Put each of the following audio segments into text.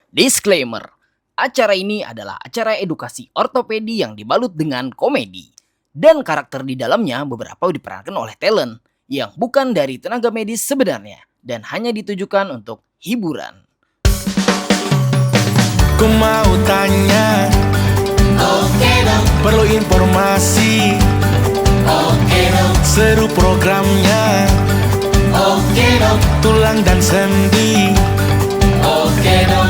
Disclaimer, acara ini adalah acara edukasi ortopedi yang dibalut dengan komedi. Dan karakter di dalamnya beberapa diperankan oleh talent yang bukan dari tenaga medis sebenarnya dan hanya ditujukan untuk hiburan. Ku mau tanya, Oke dong, perlu informasi, oke dong, seru programnya, oke dong, tulang dan sendi. oke dong.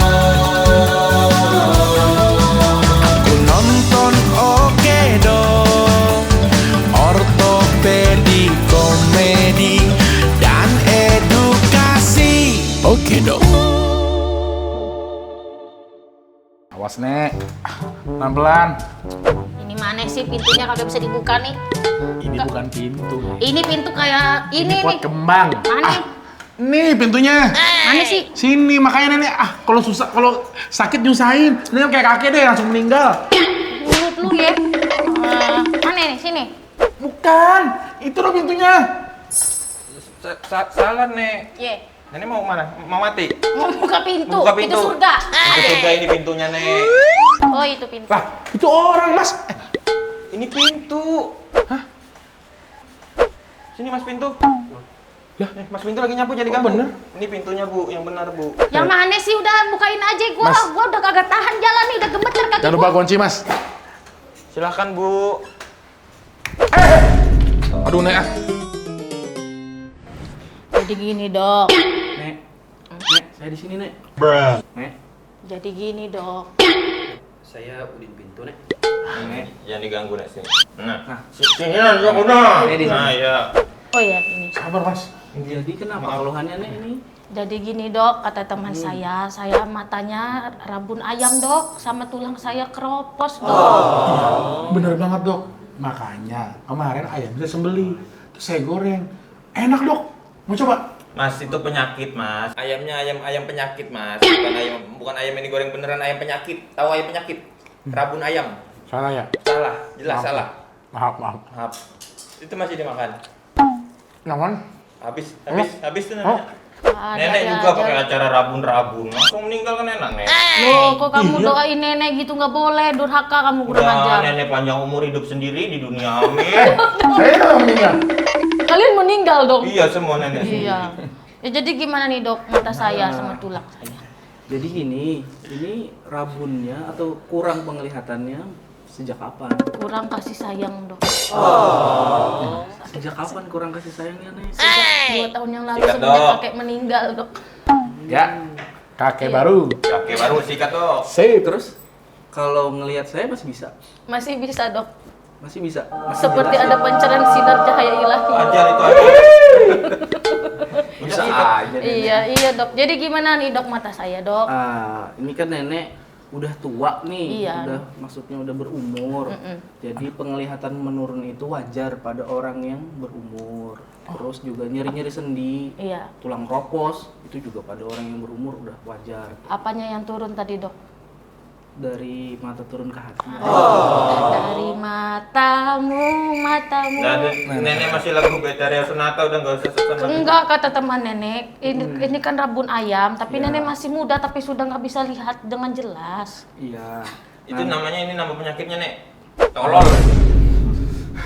Aku nonton oke dong, ortopedi, komedi, dan edukasi. Oke dong. Awas, Nek. Pelan-pelan. Ini mana sih pintunya kalau bisa dibuka nih? Ini bukan pintu. Ini pintu kayak ini pot nih. kembang. Mana? Nih pintunya. Mana sih? Sini, makanya Nenek, kalau susah, kalau sakit nyusahin. Nenek kayak kakek deh, langsung meninggal. Mulut lu ya. Mana nih? Sini. Bukan, itu loh pintunya. Salah, Nek. Ye. Nenek mau mana? Mau mati? Mau buka pintu. Buka pintu. Itu surga. Itu surga ini pintunya, Nek. Oh, itu pintu. Lah, itu orang, Mas. Ini pintu. Hah? Sini, Mas, pintu. Lah, Mas pintu lagi nyapu jadi oh, ganggu. bener? Ini pintunya, Bu, yang benar, Bu. Yang mana sih? Udah bukain aja gua. Mas. Gua udah kagak tahan jalan nih, udah gemeter kaki Jangan lupa gua. kunci, Mas. Silahkan, Bu. Aduh, Nek. Jadi gini, Dok. Nek, saya di sini, Nek. Nek, Jadi gini, Dok. saya udin pintu, Nek. Nek, jangan diganggu, Nek, sini. Nah, Nah. sini lah, udah. Saya di Nah, sini. ya. Oh ya, ini. Sabar, Mas. Jadi kenapa keluhannya, Nek, ini? Jadi gini, Dok, kata teman saya matanya rabun ayam, Dok, sama tulang saya keropos, Dok. Bener banget, Dok. Makanya kemarin ayam saya sembeli, terus saya goreng. Enak, Dok. Mau coba? Mas, itu penyakit, Mas. Ayamnya ayam penyakit, Mas. Bukan ayam ini goreng beneran, ayam penyakit. Tahu ayam penyakit? Rabun ayam. Salah ya? Salah, jelas Maaf. salah. Maaf. Maaf. Itu masih dimakan. Namun, Habis tuh Oh. namanya. Nenek juga pakai acara rabun-rabun. Langsung meninggal kan enak, Nek. Loh, kok kamu doain nenek gitu nggak boleh, durhaka kamu kurang Udah, ajar. nenek panjang umur hidup sendiri di dunia, amin. saya yang meninggal. Kalian meninggal dong. Iya, semua nenek. Iya. Ya, jadi gimana nih, Dok, mata saya sama tulang saya? Jadi gini, ini rabunnya atau kurang penglihatannya sejak kapan? Kurang kasih sayang, Dok. Sejak kapan kurang kasih sayangnya, Nek? Sejak 2 tahun yang lalu Sikat, semenjak Dok. kakek meninggal, Dok. Ya, kakek baru. Oke, baru sikat tuh. Sip. Terus, kalau ngelihat saya masih bisa? Masih bisa, Dok. Masih bisa? Masih Seperti jelas, ada ya? pancaran sinar cahaya ilahi. Ajar itu aja. Bisa aja, Nenek. Iya, Dok. Jadi gimana nih, Dok, mata saya, Dok? Ini kan nenek udah tua nih, Iya. maksudnya udah berumur. Jadi penglihatan menurun itu wajar pada orang yang berumur. Terus juga nyeri-nyeri sendi, Iya. tulang ropos itu juga pada orang yang berumur udah wajar. Apanya yang turun tadi, Dok? Dari mata turun ke hati. Dari matamu. Nah, nenek masih lagu Betariah Sonata, udah nggak usah senang. Enggak, kata teman nenek. Ini kan rabun ayam, tapi nenek masih muda tapi sudah nggak bisa lihat dengan jelas. Iya. Itu namanya, ini nama penyakitnya, Nek. Tolol.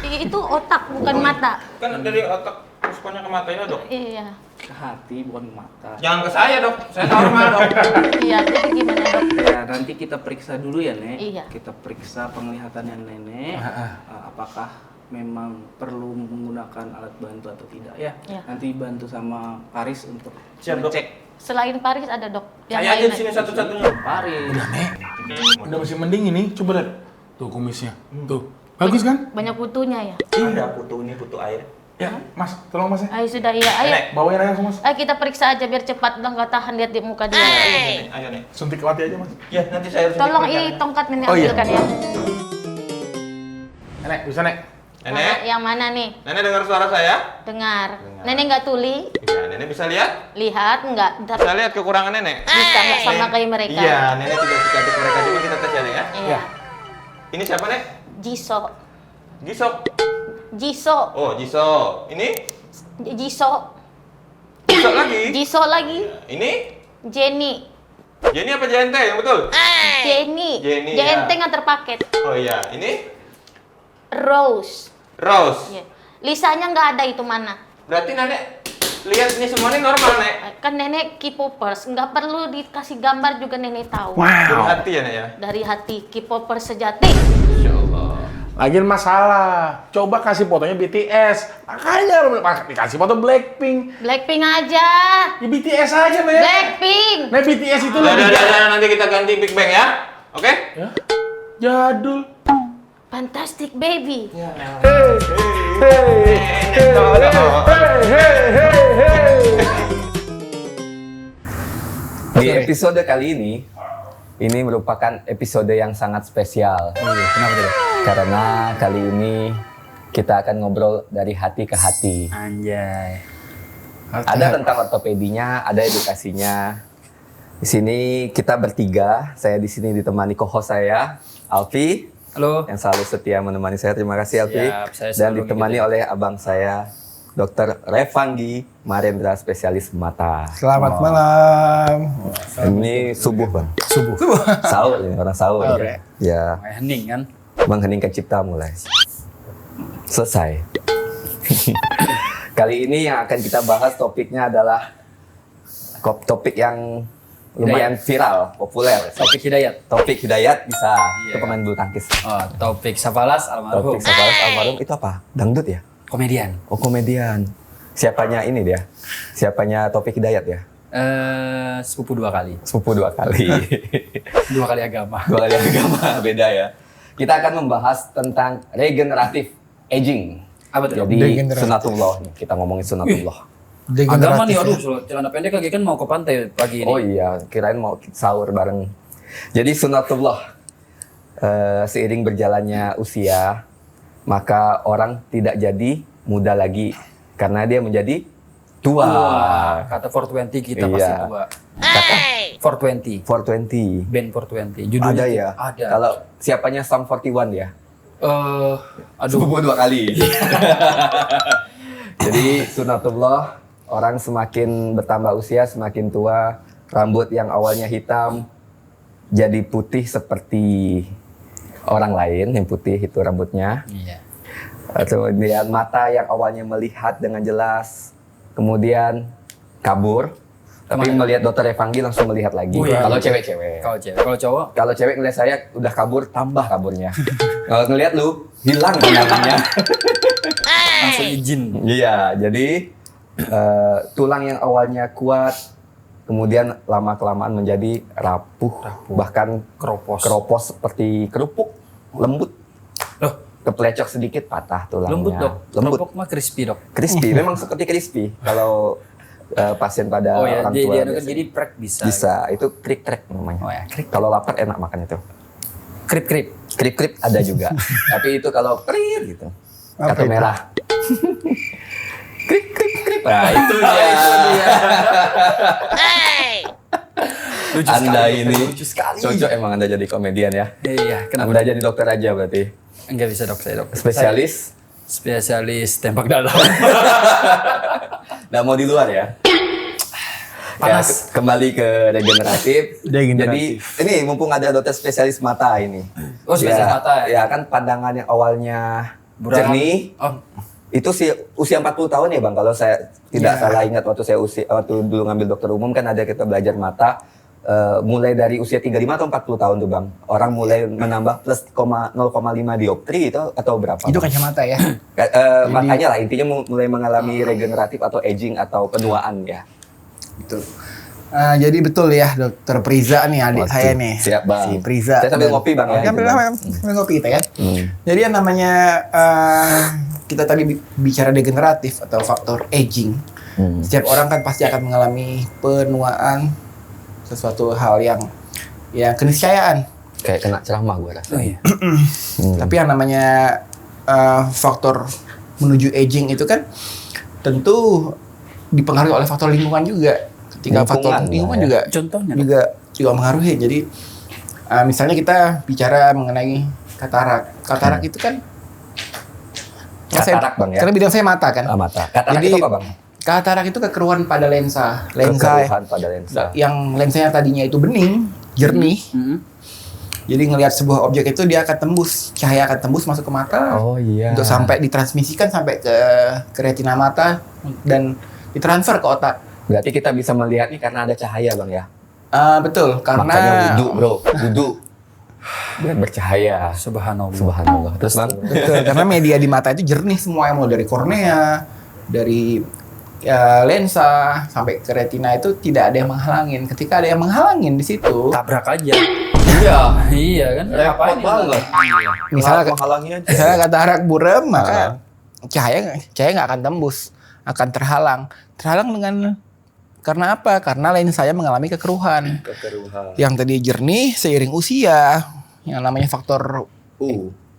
Itu otak bukan mata. Kan dari otak pusponya ke matanya, Dok. Iya. Ke hati bukan ke mata. Jangan ke saya, Dok. Saya normal, Dok. Iya, jadi gimana, Dok? Ya, nanti kita periksa dulu ya, Nek. Iya. Kita periksa penglihatannya nenek. Apakah memang perlu menggunakan alat bantu atau tidak ya? Iya. Nanti bantu sama Paris untuk Siap, Dok. cek. Selain Paris ada, Dok. Saya aja di sini satu-satunya. Paris. Udah masih mending ini, coba lihat. Tuh kumisnya. Tuh. Bagus kan? Banyak kutunya ya. Ada putu ini, putu air. Ya, Mas, tolong Mas ya. Ayo sudah, iya. Ayo. Nenek. Bawain aja Mas. Ayo kita periksa aja biar cepat, udah nggak tahan lihat di muka dia. Nenek, ayo, Nek. Suntik latih aja Mas. Ya, nanti saya harus Tolong suntik ini mereka. tongkat nenek Oh, iya. ambilkan ya. Nek, bisa Nek. Nenek, Yang mana nih? Nenek dengar suara saya? Dengar. Dengar. Nenek nggak tuli? Ya, Nenek bisa lihat? Lihat nggak? Ntar Bisa lihat kekurangan Nenek? bisa nggak sama kayak mereka? Iya, Nenek tidak suka adik mereka. Coba kita tes ya, Nek, ya. Iya. Ini siapa, Nek? Jiso. Gisok. Jiso. Oh, Jiso. Ini? Jiso. Gisok lagi. Jiso lagi. Ini? Jenny. Jenny apa JNT yang betul? Jenny. Jenny, JNT ya. nganter paket. Oh iya, ini Rose. Rose. Iya. Lisanya nggak ada itu mana? Berarti Nenek lihat ini semua ini normal, Nek. Kan nenek K-popers, nggak perlu dikasih gambar juga nenek tahu. Dari hati ya, Nek ya. Dari hati K-popers sejati. Insya Allah. Lagian masalah, coba kasih fotonya BTS. Makanya dikasih foto Blackpink. Blackpink aja. Ya BTS aja, Nek. Blackpink. Nah, BTS itu Udah, lebih nanti kita ganti Big Bang ya. Oke? Ya? Jadul. Fantastic baby. Di episode kali ini merupakan episode yang sangat spesial. Kenapa tidak? Karena kali ini kita akan ngobrol dari hati ke hati. Anjay. Ada tentang ortopedinya, ada edukasinya. Di sini kita bertiga, saya di sini ditemani co-host saya, Alfi, Halo. yang selalu setia menemani saya. Terima kasih Alfi. Siap, saya Dan selalu ditemani gitu. oleh abang saya, Dr. Revanggi Marendra, spesialis mata. Selamat malam. Ini subuh bang. Subuh. Sahur ini orang sahur. Sahur, Ya. Hening kan? Mengheningkan cipta mulai. Selesai. Kali ini yang akan kita bahas topiknya adalah topik yang lumayan viral, populer. Topik Hidayat. Topik Hidayat bisa Iya. ke pemain bulu tangkis. Oh, topik Safalas almarhum. Topik Safalas almarhum itu apa? Dangdut ya? Komedian. Oh komedian. Siapanya ini dia? Siapanya Topik Hidayat ya? Sepupu 2 kali. Sepupu 2 kali. 2 kali agama. 2 kali agama, beda ya. Kita akan membahas tentang regeneratif aging. Apa tuh? Jadi Degeneratif. sunatullah nih, kita ngomongin sunatullah. Agama nih, aduh, celana pendek lagi kan mau ke pantai pagi ini. Oh iya, kirain mau sahur bareng. Jadi sunatullah, seiring berjalannya usia, maka orang tidak jadi muda lagi karena dia menjadi tua. Wah, kata 420 kita pasti Iya. tua. Kata 420. 420. Band 420. Judulnya Ada ya? Ada. Kalau siapanya Sum 41 ya? Aduh. Sepupu 2 kali. Jadi sunatullah, orang semakin bertambah usia, semakin tua, rambut yang awalnya hitam jadi putih seperti orang lain yang putih itu rambutnya. Iya. Kemudian mata yang awalnya melihat dengan jelas, kemudian kabur. Tapi Kemana? melihat Dokter Revanggi langsung melihat lagi. Oh, iya. Kalau cewek-cewek. Kalau cewek, kalau cowok Kalau cewek ngeliat saya udah kabur, tambah kaburnya. Kalau ngeliat lu, hilang pandangannya. langsung izin. Iya, jadi tulang yang awalnya kuat, kemudian lama-kelamaan menjadi rapuh. Bahkan keropos seperti kerupuk, lembut. Loh, Keplecok sedikit, patah tulangnya. lembut dok. Lembut, Kerupuk mah crispy dok. crispy, memang seperti crispy. Kalau pasien pada Oh ya, orang dia tua kan biasanya. jadi prek bisa. Bisa, itu krik-krek namanya. Oh ya, krik. Kalau lapar enak makan itu. Krip-krip. Krip-krip ada juga. Tapi itu kalau krik gitu. Kartu merah. Krip-krip-krip. Nah, itu dia. Lucu Anda sekali, ini lucu sekali. cocok emang Anda jadi komedian ya. Iya, kenapa? Anda jadi dokter aja berarti. Enggak bisa dok, saya dok. Spesialis. Spesialis tembak dalam. Nggak mau di luar ya. Panas. Ya, kembali ke regeneratif. Jadi ini mumpung ada dokter spesialis mata ini. Oh, spesialis mata ya? Ya kan pandangan yang awalnya Buram. jernih. Oh, Itu sih usia 40 tahun ya Bang, kalau saya tidak salah ingat waktu dulu ngambil dokter umum kan ada kita belajar mata mulai dari usia 35 atau 40 tahun tuh Bang. Orang mulai menambah plus 0,5 dioptri itu atau berapa? Itu kacamata ya. Makanya lah intinya mulai mengalami regeneratif atau aging atau penuaan ya. Itu. Jadi betul ya Dokter Priza nih adik Waduh, saya nih. siap, Bang. Si Priza. Saya sambil ngopi, Bang, ya, Sambil gitu, sambil ngopi kita kan. Hmm. Jadi yang namanya kita tadi bicara degeneratif atau faktor aging. Setiap orang kan pasti akan mengalami penuaan, sesuatu hal yang keniscayaan. Kayak kena ceramah gue rasa. oh iya. Tapi yang namanya faktor menuju aging itu kan tentu dipengaruhi oleh faktor lingkungan juga. Ketika faktor Lingkungan, lingkungan ya. juga Contohnya, juga mengaruhi. Jadi misalnya kita bicara mengenai katarak. Katarak itu kan Katarak, Bang, ya? Karena bidang saya mata kan. Mata. Katarak Jadi, itu apa Bang? Katarak itu kekeruhan pada lensa. Kekeruhan pada lensa. Yang lensanya tadinya itu bening, jernih. Jadi ngelihat sebuah objek itu dia akan tembus, cahaya akan tembus masuk ke mata. Oh iya. Untuk sampai ditransmisikan sampai ke retina mata dan ditransfer ke otak. Berarti kita bisa melihat ini karena ada cahaya bang ya. Betul, karena Makanya wudhu bro, wudhu. Biar bercahaya. Subhanallah. Subhanallah. Terus bang? betul, karena media di mata itu jernih semua, yang mulai dari kornea, dari lensa sampai ke retina itu tidak ada yang menghalangin. Ketika ada yang menghalangin di situ, Tabrak aja. Iya. Iya kan? Repot banget. misalnya menghalangi aja. misalnya katarak buram, maka cahaya nggak akan tembus, akan terhalang dengan karena apa? Karena lensanya mengalami kekeruhan. Kekeruhan. Yang tadi jernih seiring usia, yang namanya faktor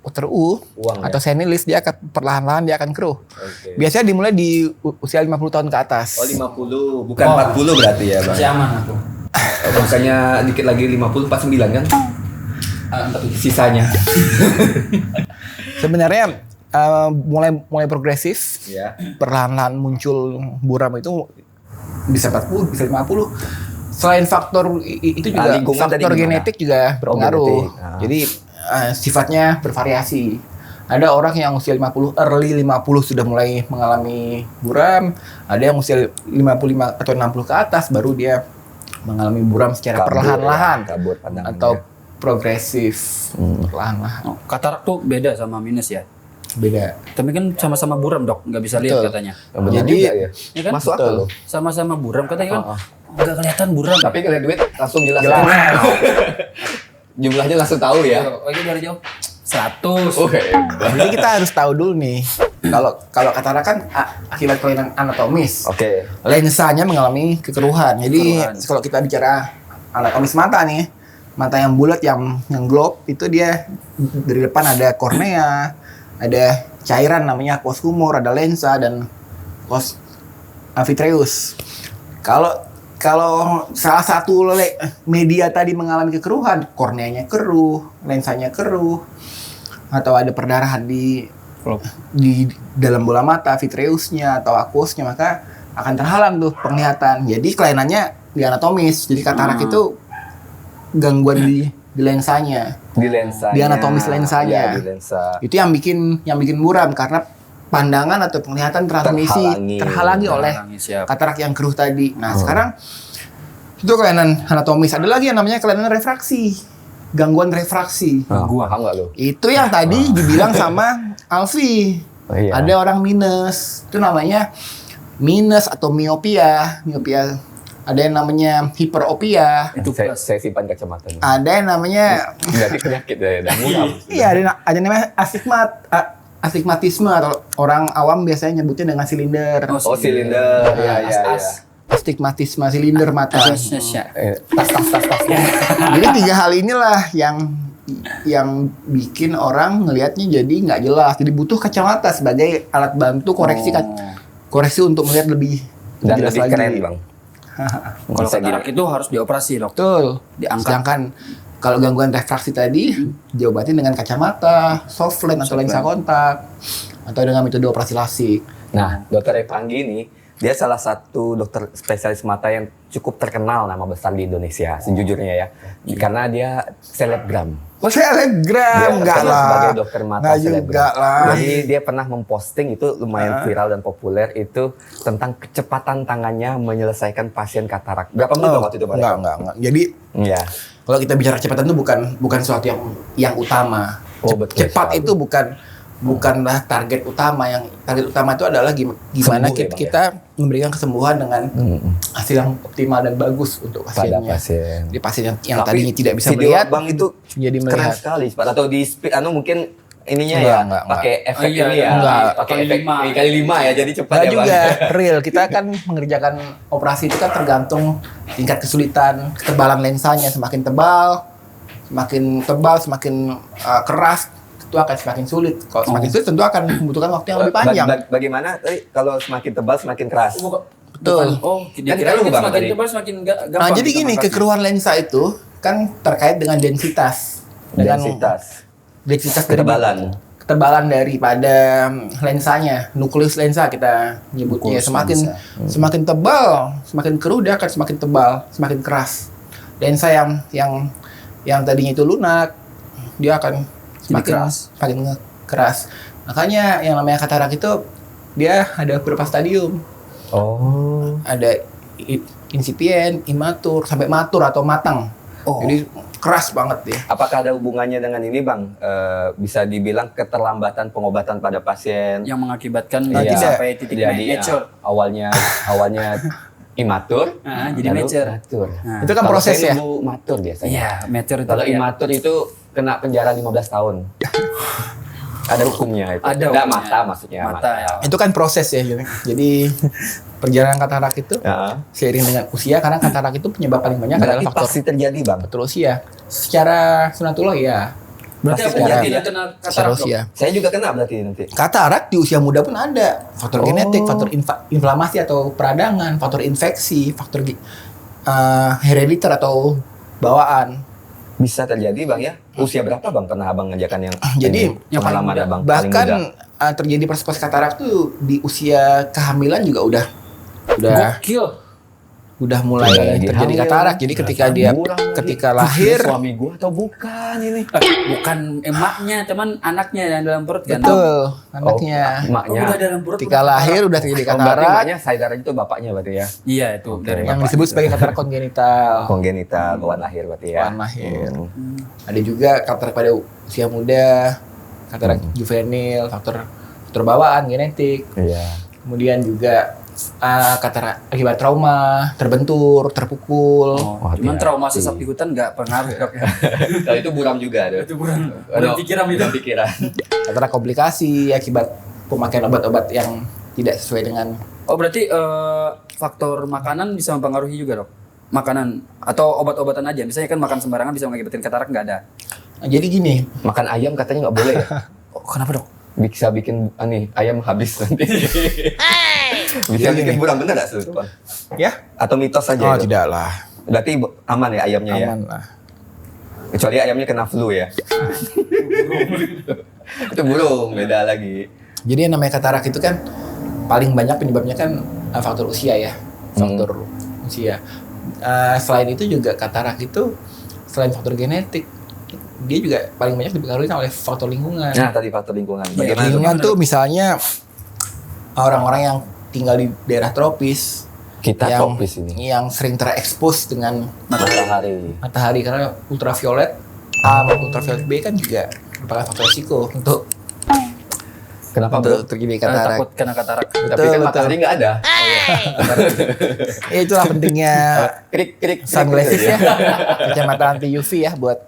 faktor U Uang atau senilis, dia akan perlahan-lahan dia akan keruh. Oke. Biasanya dimulai di usia 50 tahun ke atas. Oh 50, bukan 40 berarti ya bang? Masih aman aku. Makanya dikit lagi 50, 49 kan? Sisanya. Sebenarnya mulai progresif, Ya. perlahan-lahan muncul buram itu bisa 40, bisa 50. Selain faktor itu juga Lingkungan tadi faktor gimana? genetik juga berpengaruh. genetik. Ah. Jadi sifatnya bervariasi. Ada orang yang usia 50, early 50 sudah mulai mengalami buram, ada yang usia 55 atau 60 ke atas baru dia mengalami buram secara Kabur perlahan-lahan ya, kabur pandangannya. atau progresif perlahan-lahan. Oh, katarak tuh beda sama minus ya. Beda. Tapi kan sama-sama buram dok, nggak bisa lihat Betul. katanya. Benar Jadi, juga ya. Ya kan? Masuk akal loh. Sama-sama buram katanya kan. Nggak kelihatan buram. Tapi kalau duit langsung jelas. Jelas. Jumlahnya langsung tahu ya. Lagi dari jauh 100. Oke. Jadi kita harus tahu dulu nih. Kalau katarak kan akibat kelainan anatomis. Oke. Lensanya mengalami kekeruhan. Jadi Kekeruhan. kalau kita bicara anatomis mata nih, mata yang bulat yang globe itu dia dari depan ada kornea, ada cairan namanya aqueous humor, ada lensa dan cos vitreous. Kalau salah satu media tadi mengalami kekeruhan, korneanya keruh, lensanya keruh, atau ada perdarahan di dalam bola mata, vitreusnya atau aqueousnya, maka akan terhalang tuh penglihatan. Jadi kelainannya di anatomis. Jadi katarak itu gangguan di lensanya, Di lensa. di anatomis lensanya. Ya, di lensa. Itu yang bikin buram karena pandangan atau penglihatan transmisi terhalangi oleh Siap. katarak yang keruh tadi. Nah, sekarang itu kelainan anatomis. Ada lagi yang namanya kelainan refraksi. Gangguan refraksi. Gua paham nggak lo? Itu yang tadi dibilang sama Alfi. Oh, iya. Ada orang minus. Itu namanya minus atau miopia. Ada yang namanya hiperopia. Itu saya simpan kacamatanya. Ada yang namanya Berarti penyakit ya, dan muram. iya, ada yang namanya astigmatisme atau orang awam biasanya nyebutnya dengan silinder. Oh silinder. Ya ya ya. Astigmatisme silinder mata. Tas. Jadi 3 hal inilah yang bikin orang ngelihatnya jadi nggak jelas. Jadi butuh kacamata sebagai alat bantu koreksi untuk melihat lebih Dan jelas lebih lagi. keren bang. Kalau katarak itu harus dioperasi dok. Betul. Diangkat. Sedangkan kalau gangguan refraksi tadi diobatin dengan kacamata, soft lens atau lensa kontak, atau dengan metode operasi lasik. Nah, Dokter Epanggi ini dia salah satu dokter spesialis mata yang cukup terkenal nama besar di Indonesia sejujurnya ya. Karena dia selebgram. Oh, selebgram, Dia enggak terkenal lah. sebagai dokter mata Enggak selebgram. juga lah. Jadi dia pernah memposting itu lumayan viral dan populer itu tentang kecepatan tangannya menyelesaikan pasien katarak. Berapa menit waktu itu Pak? Enggak. Jadi Iya. kalau kita bicara kecepatan itu bukan sesuatu yang utama. Oh, betul Cepat sekali. itu bukanlah target utama. Yang target utama itu adalah gimana Sembuh ya, Bang, kita memberikan kesembuhan dengan hasil yang optimal dan bagus untuk Pada pasiennya. pasien. Jadi pasien yang Tapi tadinya tidak bisa video melihat Bang itu jadi keren melihat. sekali Pak. Atau di mungkin ininya Enggak, ya enggak. pakai efek Oh, iya, ini ya. enggak. Pakai Kali efek lima. kali 5 ya jadi cepat Enggak ya Bang. juga real. Kita kan mengerjakan operasi itu kan tergantung tingkat kesulitan, ketebalan lensanya. Semakin tebal, semakin keras, itu akan semakin sulit. Kalau semakin sulit tentu akan membutuhkan waktu yang lebih panjang. Bagaimana tadi kalau semakin tebal semakin keras? Betul. Oh, Kan kira lu, Bang, semakin tadi. tebal semakin gampang. Nah, jadi kita gini, angkatnya. kekeruhan lensa itu kan terkait dengan densitas. Dengan Densitas. densitas dari Ketebalan. ketebalan daripada lensanya, nukleus lensa kita nyebutnya. Nukleus Semakin lensa. semakin tebal, semakin keruh dia akan semakin tebal, semakin keras. Lensa yang tadinya itu lunak, dia akan semakin keras. Makanya yang namanya katarak itu dia ada beberapa stadium. Oh. Ada insipien, imatur, sampai matur atau matang. Jadi keras banget ya. Apakah ada hubungannya dengan ini bang? Bisa dibilang keterlambatan pengobatan pada pasien Yang mengakibatkan Iya. sampai titik jadi mature. awalnya imatur, Jadi lalu mature. matur. Nah, Itu kan Kalau proses saya ya. nunggu matur biasanya. Iya, mature itu. Kalau ya. imatur itu kena penjara 15 tahun. Ada hukumnya itu. Ada Nggak, hukumnya. mata maksudnya. Mata ya. Itu kan proses ya. Jadi perjalanan katarak itu Ya. seiring dengan usia, karena katarak itu penyebab paling banyak adalah Berarti faktor pasti terjadi bang. usia. Secara sunatullah ya. Berarti Pasti apa secara- yang kena Secara katarak dok? usia. Saya juga kena berarti nanti. Katarak di usia muda pun ada. Faktor Oh. genetik, faktor inflamasi atau peradangan, faktor infeksi, faktor herediter atau bawaan. Bisa terjadi bang ya. Usia berapa bang pernah abang ngajakan yang Jadi, yang pengalaman abang paling Bahkan muda? terjadi proses katarak tuh di usia kehamilan juga udah Gokil. mulai Udah lagi terjadi hamil. katarak. Jadi ketika dia Buram lagi. ketika lahir, Suami gua atau bukan ini? Bukan emaknya, teman anaknya yang dalam perut kan. betul anaknya. Oh, Emaknya. udah dalam perut. Ketika udah lahir udah terjadi Oh, berarti katarak emaknya sadar itu bapaknya berarti ya. Iya itu Oke. dari yang bapak. disebut sebagai katarak kongenital. Kongenital bawaan lahir berarti ya. Bawaan lahir. Hmm. Ada juga katarak pada usia muda, katarak juvenil, faktor bawaan genetik. Iya. Kemudian juga katarak akibat trauma, terbentur, terpukul. Oh, cuman hati-hati. trauma sesak di hutan nggak pengaruh dok ya. Kalau itu buram juga ada. Itu bukan Aduh, pikiran itu. buram pikiran. Katarak komplikasi akibat pemakaian obat-obat yang tidak sesuai dengan. Oh berarti faktor makanan bisa mempengaruhi juga dok? Makanan atau obat-obatan aja? Misalnya kan makan sembarangan bisa mengakibatkan katarak nggak ada. Nah, jadi gini, Makan ayam katanya nggak boleh ya. Oh, kenapa dok? Bisa bikin ayam habis nanti. Bisa bikin buram bener nggak sih? Bang? ya? Atau mitos saja? itu? tidak lah, Berarti aman ya ayamnya ya. aman lah. Kecuali ayamnya kena flu ya. Itu burung beda lagi. Jadi yang namanya katarak itu kan paling banyak penyebabnya kan faktor usia ya, faktor usia. Selain itu juga katarak itu selain faktor genetik, dia juga paling banyak dipengaruhi oleh faktor lingkungan. Nah tadi faktor lingkungan. Bagaimana? Lingkungan tuh misalnya orang-orang yang tinggal di daerah tropis, Kita yang tropis ini. yang sering terekspos dengan Matahari. karena ultraviolet A maupun ultraviolet B kan juga merupakan faktor risiko untuk Kenapa bro? terjadi Karena katarak. takut kena katarak. Tapi kan matahari nggak ada. Ya itulah pentingnya Krik. sunglasses ya, kacamata anti UV ya buat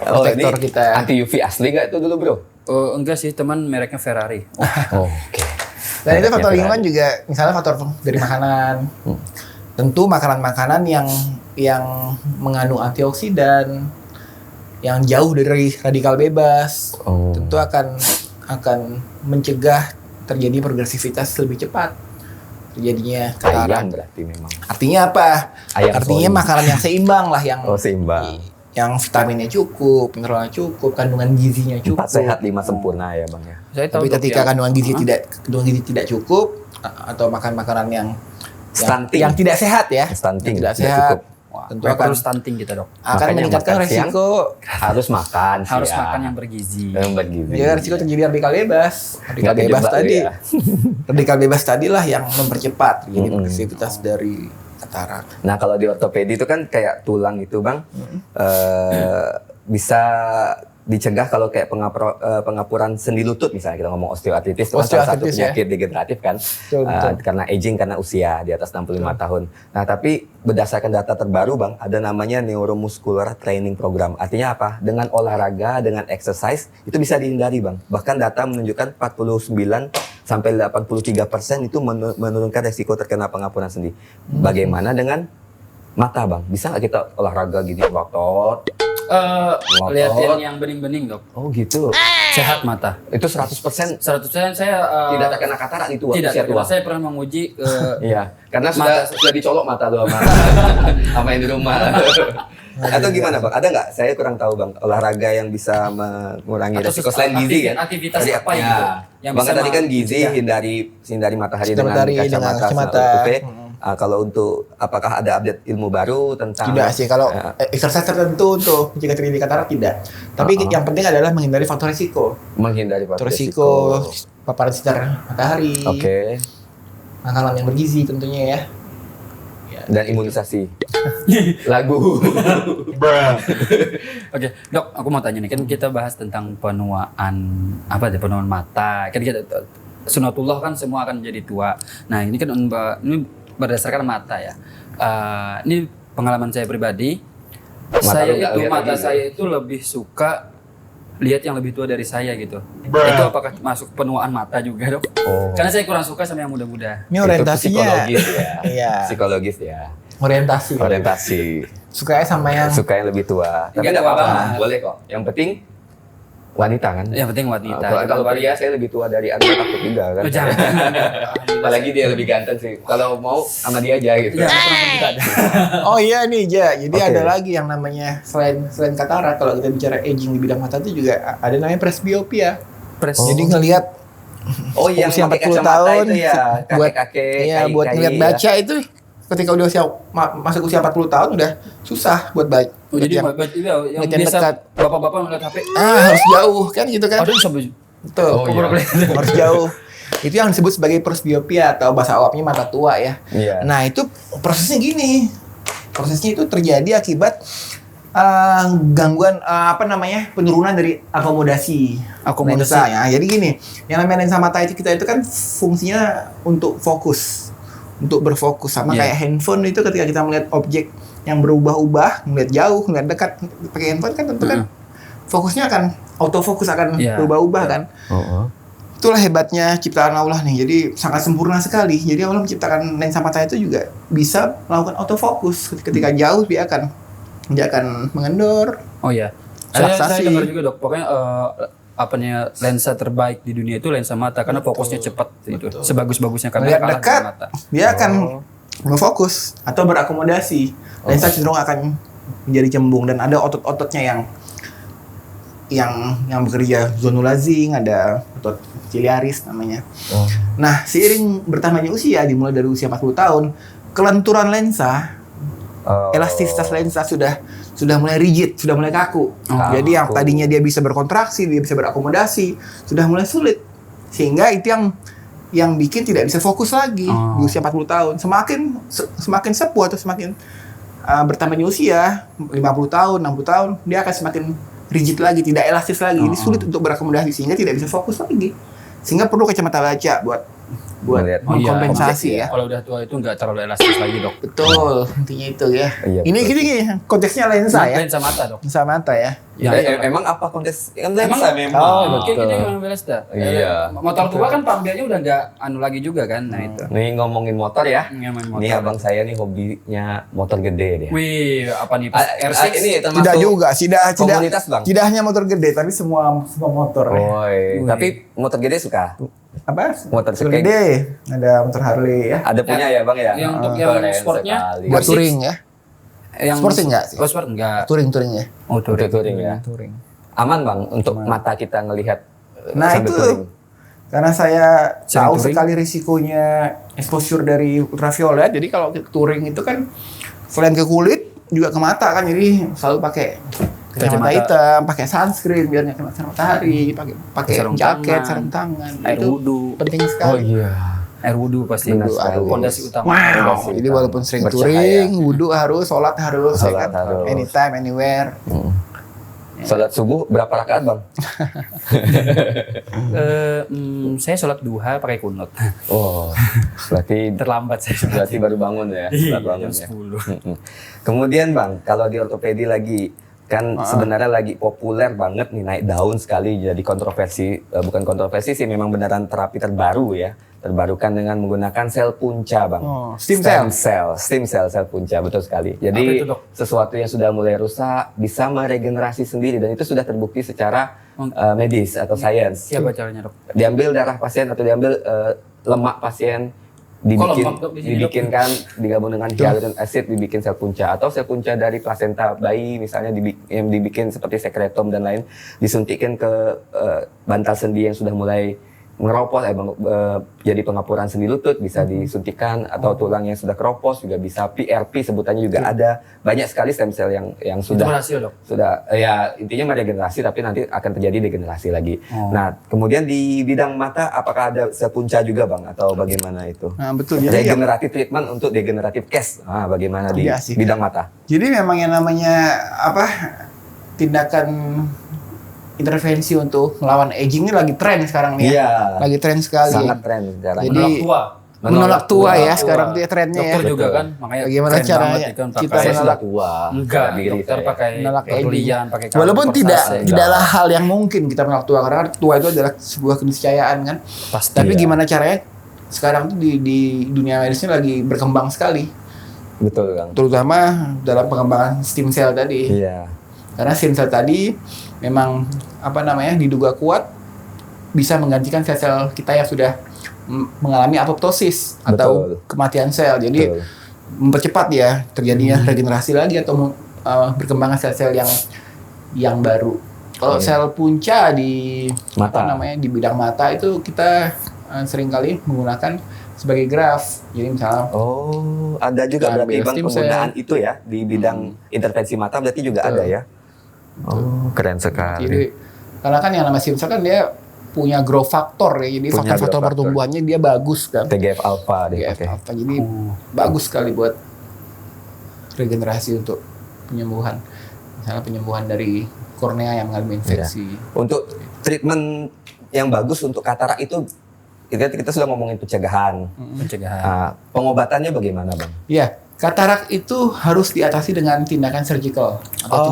Oh, ini protektor kita. anti UV asli nggak itu dulu bro? Oh, enggak sih, teman mereknya Ferrari. Oh, oke. Dan itu faktor Mereknya lingkungan juga, misalnya faktor dari makanan. Tentu makanan-makanan yang mengandung antioksidan, yang jauh dari radikal bebas, Oh. tentu akan mencegah terjadi progresivitas lebih cepat terjadinya Ayam katarak. berarti memang. Artinya apa? Ayam Artinya sorry. makanan yang seimbang lah, yang Oh seimbang. yang vitaminnya cukup, mineralnya cukup, kandungan gizinya cukup. 4 sehat 5 sempurna ya bang ya. Saya tahu Tapi dok, ketika yang- kandungan gizi tidak cukup atau makan makanan yang Stunting. yang tidak sehat ya, Stunting, yang tidak tidak sehat, cukup. tentu Nggak akan perlu stunting kita dok. akan Makanya meningkatkan makan siang resiko Harus makan. Harus siang. makan yang bergizi. Yang bergizi. ya resiko terjadi radikal bebas. Radikal Nggak bebas kejebak tadi, ya. radikal bebas tadilah yang mempercepat jadi Mm-mm. progresivitas dari katarak. Nah kalau di ortopedi itu kan kayak tulang itu bang, bisa dicegah kalau kayak pengapuran sendi lutut misalnya kita ngomong osteoartritis itu kan salah satu Osteoartritis, ya. penyakit degeneratif kan. Betul. Karena aging, karena usia di atas 65 tahun. Nah tapi berdasarkan data terbaru bang, ada namanya neuromuscular training program. Artinya apa? Dengan olahraga, dengan exercise itu bisa dihindari bang. Bahkan data menunjukkan 49 sampai 83% itu menurunkan resiko terkena pengapuran sendi. Bagaimana dengan mata bang? Bisa nggak kita olahraga gini ngotot? Lihatin yang bening-bening dok. Oh gitu. Sehat mata. Itu 100% 100% saya tidak terkena katarak itu waktu tidak. usia tua. Saya pernah menguji Iya, karena Mata. sudah dicolok mata lu sama sama yang di rumah. Atau gimana bang? Ada nggak? Saya kurang tahu bang. Olahraga yang bisa mengurangi Atau resiko selain gizi kan? aktivitas Tadi apa ya. gitu? Yang Bang bisa tadi kan gizi, mencegah. hindari matahari Sinar dengan matahari dengan kacamata kacamata. UV. Kalau untuk apakah ada update ilmu baru tentang? Tidak sih, kalau Ya. exercise tertentu untuk mencegah terjadi katarak tidak. Tapi yang penting adalah menghindari faktor risiko. Menghindari Faktor faktor risiko, paparan sinar matahari, Oke. makanan yang bergizi tentunya ya. Dan imunisasi. Lagu. Oke, Dok, aku mau tanya nih, kan kita bahas tentang penuaan penuaan mata. Kan kita sunatullah kan semua akan menjadi tua. Nah, ini kan ini berdasarkan mata ya. Ini pengalaman saya pribadi. Mata lu nggak lihat Mata lagi, saya itu lebih suka lihat yang lebih tua dari saya gitu. Itu apakah masuk penuaan mata juga, Dok? Oh. Karena saya kurang suka sama yang muda-muda. Ini Itu orientasinya psikologis ya. Iya. Psikologis ya. Orientasi. Orientasi. Sukanya sama yang Suka yang lebih tua. Tapi Nggak nggak tua apa-apa. banget. Boleh kok. Yang penting wanita kan. Yang penting wanita. Kalau pria saya lebih tua dari Anda takut juga kan. Oh, jangan. Apalagi dia lebih ganteng sih. Kalau mau sama dia aja gitu. Ya, kita ada. Oh iya nih Ja, jadi Oke. ada lagi yang namanya selain katarak, kalau kita bicara aging di bidang mata itu juga ada namanya presbiopia. Jadi ngelihat Oh iya, usia pakai 40 kacamata tahun itu ya. buat Kakek-kakek, iya, kai-kai buat ngelihat ya. baca itu ketika udah masuk usia 40 tahun udah susah buat baca. Oh, jadi yang, yang yang biasa dekat. bapak-bapak ngeliat HP. harus jauh kan gitu kan. Aduh, sampai Betul. Oh, iya. Harus jauh. Itu yang disebut sebagai presbiopia atau bahasa awamnya mata tua ya. Iya. Nah itu prosesnya gini, prosesnya itu terjadi akibat gangguan penurunan dari akomodasi lensa ya. Jadi gini, yang namanya lensa mata itu kita itu kan fungsinya untuk fokus, untuk berfokus sama Iya. kayak handphone itu ketika kita melihat objek yang berubah-ubah, melihat jauh, melihat dekat pakai handphone kan tentu kan fokusnya akan autofokus akan Iya. berubah-ubah kan. Itulah hebatnya ciptaan Allah nih. Jadi sangat sempurna sekali. Jadi Allah menciptakan lensa mata itu juga bisa melakukan autofokus. Ketika jauh dia akan mengendor. Oh iya. Saya Relaksasi. dengar juga, Dok. Pokoknya lensa terbaik di dunia itu lensa mata karena fokusnya cepat itu. Sebagus-bagusnya kamera Melihat kalah dekat, dengan mata. dia akan berfokus atau berakomodasi. Lensa cenderung akan menjadi cembung dan ada otot-ototnya yang bekerja zonulazing, ada otot ciliaris namanya. Nah, seiring bertambahnya usia dimulai dari usia 40 tahun, kelenturan lensa, elastisitas lensa sudah mulai rigid, sudah mulai kaku. Jadi yang tadinya dia bisa berkontraksi, dia bisa berakomodasi, sudah mulai sulit. Sehingga itu yang bikin tidak bisa fokus lagi di usia 40 tahun. Semakin sepuh atau semakin bertambahnya usia 50 tahun, 60 tahun, dia akan semakin rigid lagi, tidak elastis lagi. Ini sulit untuk berakomodasi sehingga tidak bisa fokus lagi. Sehingga perlu kacamata baca buat Melihat. mengkompensasi ya. Kalau udah tua itu nggak terlalu elastis lagi, Dok. Betul, intinya itu ya. Iya, Ini betul. gini konteksnya lensa ya. Lensa mata, Dok. Lensa mata ya. Emang apa kontes? Kan lensa memang. Oh, Mungkin betul. ini memang Velesta. Iya. Motor tua kan pambiannya udah nggak lagi juga kan. Nah itu. Nih ngomongin motor ya. Ngomongin motor. Ini abang saya nih hobinya motor gede dia. Wih, apa nih? R6? Ini termasuk Tidak juga, tidak komunitas, Bang? tidak hanya motor gede tapi semua motor. ya. Woi, tapi motor gede suka. Apa? Motor Motor sekeng. gede, ada motor Harley ya. Ada punya ya bang ya? Yang untuk yang Keren sportnya? sekali. Buat touring ya. Yang Sporting nggak sih? Oh, sport enggak. Touring ya. Oh, Untuk touring ya. Touring. Aman bang untuk mata kita ngelihat Nah sambil itu touring. karena saya Sering tahu touring? sekali risikonya exposure dari ultraviolet. Jadi kalau touring itu kan selain ke kulit juga ke mata kan. Jadi selalu pakai kacamata Kacamata. hitam, pakai sunscreen biar nggak kena sinar matahari, pakai Sarung jaket, tangan, sarung tangan. air Itu wudhu. penting sekali. iya. Air wudhu pasti. Benar Wudhu, sekali. Pondasi utama. Wow. Pondasi Jadi utama. walaupun sering Bercahaya. touring, wudhu harus, sholat harus, ya Sholat kan? harus. Anytime, anywhere. Sholat subuh berapa rakaat bang? Saya sholat duha pakai kunut. Oh, berarti Terlambat saya sholat. berarti baru bangun ya? Iya, Baru bangun jam ya. 10. Kemudian bang, kalau di ortopedi lagi kan sebenarnya lagi populer banget nih, naik daun sekali, jadi kontroversi, bukan kontroversi sih, memang beneran terapi terbaru ya, terbarukan dengan menggunakan sel punca bang. Oh, stem sel punca, betul sekali. Jadi Apa itu, Dok? sesuatu yang sudah mulai rusak bisa meregenerasi sendiri dan itu sudah terbukti secara medis atau sains. Siapa caranya, Dok? Diambil darah pasien atau diambil lemak pasien lemak, Dok, di sini, Dok. dibikin kan digabung dengan hyaluronic acid dibikin sel punca atau sel punca dari plasenta bayi misalnya yang dibikin seperti sekretom dan lain disuntikin ke bantal sendi yang sudah mulai ngeropos jadi pengapuran sendi lutut bisa disuntikan atau tulang yang sudah keropos juga bisa PRP sebutannya juga ada banyak sekali stem cell yang Itu sudah berhasil, Dok. sudah ya intinya meregenerasi tapi nanti akan terjadi degenerasi lagi. Nah, kemudian di bidang mata apakah ada sel punca juga Bang atau bagaimana itu? Nah, betul. Jadi Regeneratif treatment untuk degeneratif case. Bagaimana di Iya sih. bidang mata? Jadi memang yang namanya tindakan intervensi untuk melawan aging ini lagi tren sekarang nih ya. Iya. Lagi tren sekali. Sangat tren sekarang. Jadi menolak tua ya sekarang tuh ya trennya ya. Dokter juga kan, makanya Bagaimana keren caranya banget kan kita pakai- Saya sudah menolak- tua. Enggak, diri dokter saya. pakai Menolak aging. berlian, pakai kalung Walaupun persase. tidaklah hal yang mungkin kita menolak tua karena tua itu adalah sebuah keniscayaan kan. Pasti. Tapi ya. gimana caranya sekarang tuh di dunia medis ini lagi berkembang sekali, Betul Kang. terutama dalam pengembangan stem cell tadi. Iya. Karena stem cell tadi memang diduga kuat bisa menggantikan sel-sel kita yang sudah mengalami apoptosis atau Betul. kematian sel. Jadi Betul. mempercepat ya terjadinya regenerasi lagi atau berkembangnya sel-sel yang baru. Kalau Iya. sel punca di Mata. di bidang mata itu kita seringkali menggunakan sebagai graf. Jadi misalnya Oh, ada juga Kita berarti ambil Bang stem penggunaan cell. itu ya di bidang intervensi mata berarti juga Betul. ada ya. Oh, keren sekali. jadi karena kan yang namanya stem cell kan dia punya growth factor ya. Jadi Punya faktor-faktor growth factor. pertumbuhannya dia bagus kan. TGF alpha deh TGF pakai. alpha. Jadi bagus sekali buat regenerasi untuk penyembuhan. Misalnya penyembuhan dari kornea yang mengalami infeksi. Untuk treatment yang bagus untuk katarak itu kita sudah ngomongin pencegahan. pencegahan. Nah, pengobatannya bagaimana Bang? Iya, katarak itu harus diatasi dengan tindakan surgical atau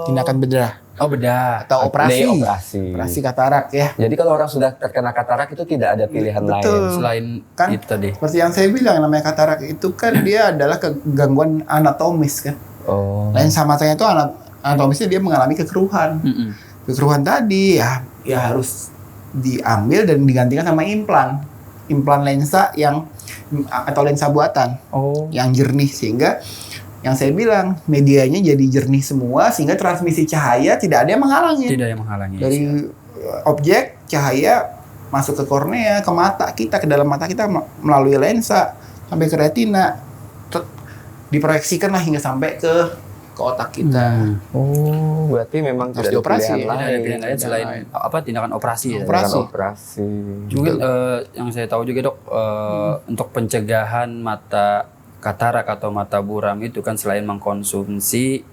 tindakan bedah Oh, bedah. atau operasi. Operasi. Operasi katarak ya. Jadi kalau orang sudah terkena katarak itu tidak ada pilihan Betul. lain. Selain Kan itu tadi. seperti yang saya bilang namanya katarak itu kan dia adalah kegangguan anatomis kan. Oh. Lensa matanya itu anatomisnya dia mengalami kekeruhan. Mm-mm. Kekeruhan tadi ya harus diambil dan digantikan sama implan lensa atau lensa buatan yang jernih sehingga yang saya bilang medianya jadi jernih semua sehingga transmisi cahaya tidak ada yang menghalangi Tidak yang menghalangi. dari objek cahaya masuk ke kornea ke mata kita ke dalam mata kita melalui lensa sampai ke retina diproyeksikan lah hingga sampai ke otak kita. Oh, berarti memang Harus tidak ada dioperasi pilihan ya? Tidak ada lain. pilihan lain selain tindakan operasi ya. Operasi. Dengan operasi. Mungkin yang saya tahu juga Dok, untuk pencegahan mata katarak atau mata buram itu kan selain mengkonsumsi,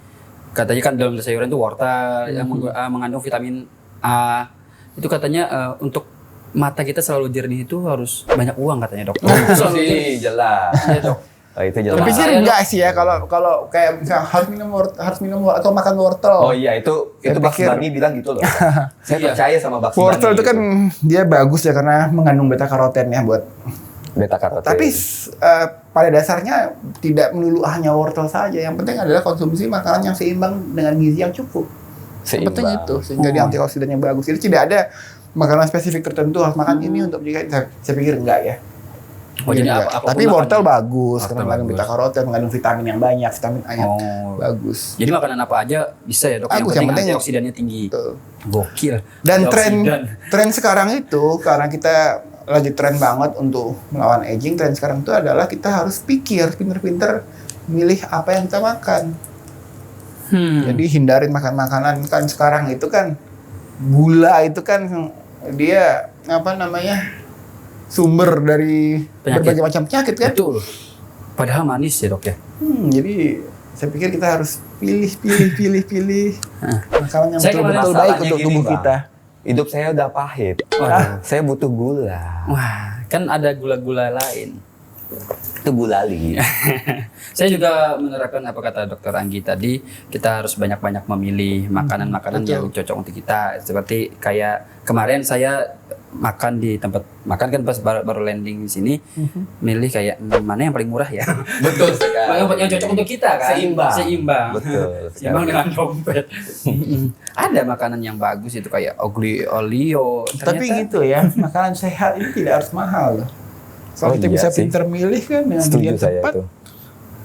katanya kan dalam sayuran itu wortel yang mengandung vitamin A, itu katanya untuk mata kita selalu jernih itu harus banyak uang katanya Dok. Sih, jelas. Iya Dok. Oh, itu jelas. Tapi pikir enggak sih ya kalau kayak misalnya harus minum atau makan wortel. Oh iya, itu Saya Bugs pikir- Bunny bilang gitu loh. Saya percaya sama Bugs Wortel Bunny itu kan dia bagus ya karena mengandung beta karoten ya buat. beta karoten. Tapi pada dasarnya tidak melulu hanya wortel saja. Yang penting adalah konsumsi makanan yang seimbang dengan gizi yang cukup. Yang penting itu sehingga dia antioksidannya bagus. Jadi tidak ada makanan spesifik tertentu harus makan ini untuk menjaga. Saya pikir enggak ya. Oh, jadi Enggak. apapun Tapi makan- wortel bagus Wortel karena mengandung bagus. beta karoten, mengandung vitamin yang banyak, vitamin A yang Oh. bagus. Jadi makanan apa aja bisa ya Dok, yang Bagus, penting yang penting- antioksidannya tinggi. Betul. Gokil. Dan Antioksidan. tren sekarang itu karena kita lagi tren banget untuk melawan aging, tren sekarang itu adalah kita harus pikir pinter-pinter milih apa yang kita makan. Jadi hindarin makan makanan kan sekarang itu kan gula itu kan dia sumber dari Penyakit. berbagai macam penyakit kan. Betul. Padahal manis ya Dok ya. Jadi saya pikir kita harus pilih makanan yang Saya betul-betul kemarin baik masalahnya untuk gini, tubuh Bang. kita. Hidup saya udah pahit. Waduh. Saya butuh gula. Wah, kan ada gula-gula lain. Itu gulali. Saya juga menerapkan apa kata Dokter Anggi tadi, kita harus banyak-banyak memilih makanan-makanan yang cocok untuk kita. Seperti kayak kemarin saya makan di tempat makan kan pas baru landing di sini, milih kayak mana yang paling murah ya. Betul sekali. Yang cocok untuk kita kan. Seimbang. Betul. Seimbang dengan dompet. Ada makanan yang bagus itu kayak olio. Tapi gitu ya, makanan sehat itu tidak harus mahal loh. Kalau kita iya bisa sih. pintar milih kan dengan Setuju pilihan saya tepat, itu. saya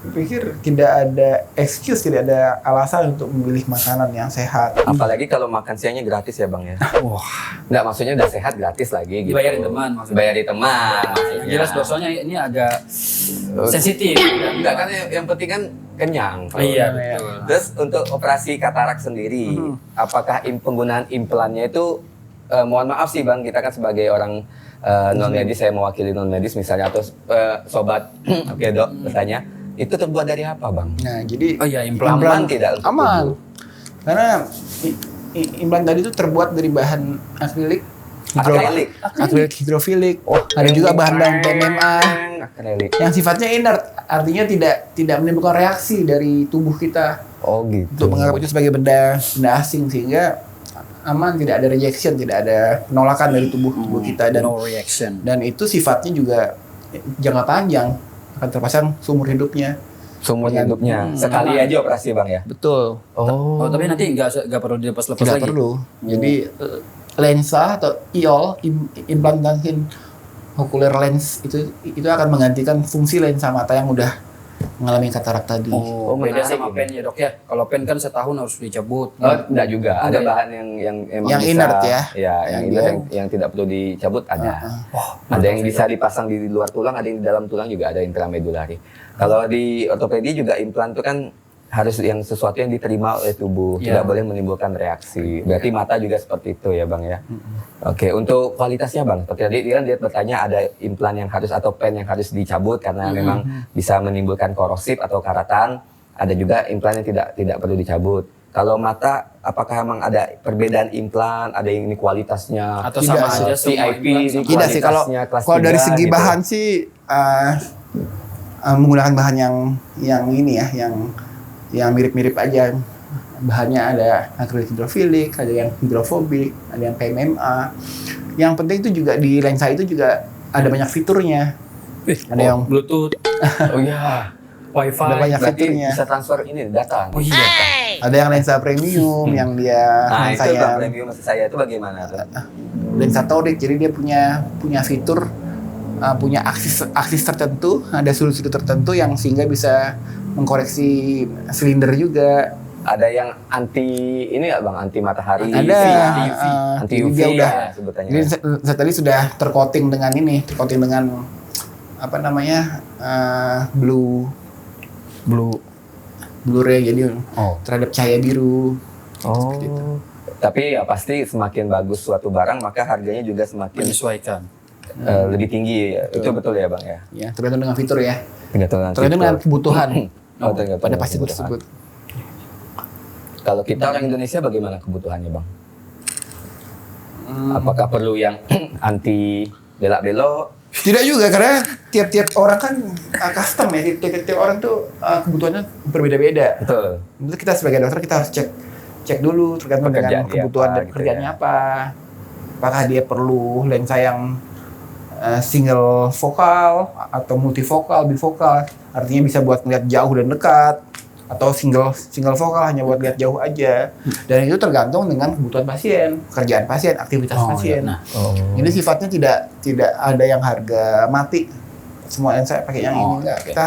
pikir tidak ada excuse, tidak ada alasan untuk memilih makanan yang sehat. Apalagi kalau makan siangnya gratis ya Bang ya. Wah. Nggak, maksudnya udah sehat gratis lagi gitu. Dibayarin teman maksudnya. Dibayarin teman. Yang jelas dosonya ini agak sensitif. Enggak kan yang penting kan kenyang. Iya, betul. Terus untuk operasi katarak sendiri, apakah penggunaan implannya itu mohon maaf sih Bang, kita kan sebagai orang non medis, saya mewakili non medis misalnya atau sobat oke Dok bertanya, itu terbuat dari apa Bang? Nah, jadi Oh iya, implan. Aman tidak? untuk aman. tubuh? Karena implan tadi itu terbuat dari bahan akrilik, Akrilik. akrilik hidrofilik. Ada juga bahan-bahan PMMA Akrilik. yang sifatnya inert, artinya tidak menimbulkan reaksi dari tubuh kita Oh gitu. untuk menganggap itu sebagai benda asing, sehingga aman, tidak ada rejection, tidak ada penolakan dari tubuh kita, dan No reaction. itu sifatnya juga jangka panjang, akan terpasang seumur hidupnya. Seumur hidupnya. Sekali aja operasi Bang ya? Betul. Oh. Oh, tapi nanti nggak perlu dilepas-lepas Tidak lagi. perlu. Jadi lensa atau IOL, implantasi ocular lens, itu akan menggantikan fungsi lensa mata yang udah mengalami katarak tadi. Oh, beda menarik sama ini. pen ya Dok ya. Kalau pen kan setahun harus dicabut. Oh, enggak juga. Ada Enggak ya? bahan yang emang Yang bisa, inert ya? Ya, yang Yang inert dia- yang tidak perlu dicabut ada. Ada yang bisa dipasang di luar tulang, ada yang di dalam tulang juga ada intramedulari. Kalau di ortopedi juga implan itu kan harus yang sesuatu yang diterima oleh tubuh, Iya. tidak boleh menimbulkan reaksi. Berarti mata juga seperti itu ya Bang ya. Oke, untuk kualitasnya Bang, seperti tadi kan dia bertanya ada implan yang harus atau pen yang harus dicabut karena memang bisa menimbulkan korosif atau karatan. Ada juga implan yang tidak perlu dicabut. Kalau mata, apakah memang ada perbedaan implan? Ada yang ini kualitasnya Atau Tidak sama sih. aja semua VIP, implan ini sama. Tidak sih, kalau kelas dari 3 segi gitu. bahan sih menggunakan bahan yang ini ya, yang mirip-mirip aja. Bahannya ada akrilik hidrofilik, ada yang hidrofobik, ada yang PMMA. Yang penting itu juga di lensa itu juga ada banyak fiturnya. Ada yang Bluetooth, Oh iya. Wi-Fi. ada banyak Berarti fiturnya. bisa transfer ini data. Oh iya. Ada yang lensa premium yang dia Nah, itu lensanya Bang premium maksud saya itu bagaimana tuh? lensa toric, jadi dia punya fitur, punya aksis tertentu, ada sudut-sudut tertentu yang sehingga bisa mengkoreksi silinder juga. Ada yang anti ini nggak Bang? Anti matahari. Ada, anti jadi UV dia udah, ya sebutannya. jadi saya tadi sudah tercoating dengan ini, tercoating dengan apa namanya, Blu-ray, jadi terhadap cahaya biru. Oh. Tapi ya pasti semakin bagus suatu barang maka harganya juga semakin Menyesuaikan. lebih tinggi. Ya. Itu betul ya Bang ya. Ya, tergantung dengan fitur ya, Tergantung tergantung dengan kebutuhan tergantung pada dengan pasien kebutuhan. tersebut. Kalau kita orang Indonesia bagaimana kebutuhannya Bang? Apakah perlu yang anti belak-belok? Tidak juga, karena tiap-tiap orang kan custom ya, tiap orang tuh kebutuhannya berbeda-beda. Betul. Menurut kita sebagai dokter kita harus cek dulu tergantung dengan Pekerjaan dia kebutuhan apa, dan gitu pekerjaannya ya. apa. Apakah dia perlu lensa yang single vokal atau multivokal, bifokal, artinya bisa buat melihat jauh dan dekat, atau single vokal hanya buat lihat jauh aja. Dan itu tergantung dengan kebutuhan pasien, pekerjaan pasien, aktivitas pasien. Nah, Ini sifatnya tidak ada yang harga mati. Semua lensa pakai yang ini enggak. Kita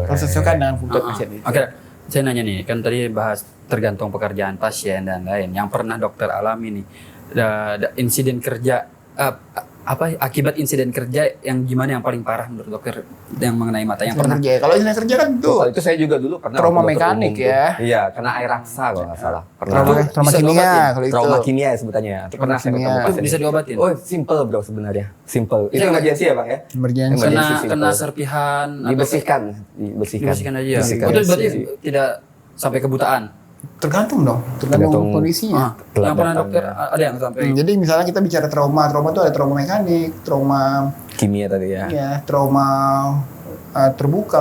harus sesuaikan dengan kebutuhan pasien itu. Oke, saya nanya nih, kan tadi bahas tergantung pekerjaan pasien dan lain. Yang pernah dokter alami nih, insiden kerja, akibat insiden kerja yang gimana yang paling parah menurut dokter yang mengenai mata yang pernah? Kerja. Kalau insiden kerja kan tuh Kalau itu saya juga dulu pernah trauma waktu dokter mekanik umum tuh. ya. Iya, kena air raksa kalau nggak salah. Pernah. trauma Bisa kimia diobatin? kalau itu. Trauma kimia ya sebutannya. Pernah saya kimia. ketemu Itu pasien bisa itu. diobatin? Oh, simple bro sebenarnya. Simple. Itu Iya, emergency ya Bang ya? Emergency. Emergency. Kena simple. serpihan atau- Dibersihkan. dibersihkan aja. Dibersihkan. Itu berarti tidak sampai kebutaan. Tergantung dong, Tergantung tergantung kondisinya. Yang pernah datangnya. dokter ada yang sampai Jadi misalnya kita bicara trauma itu ada trauma mekanik, trauma Kimia tadi ya. trauma terbuka,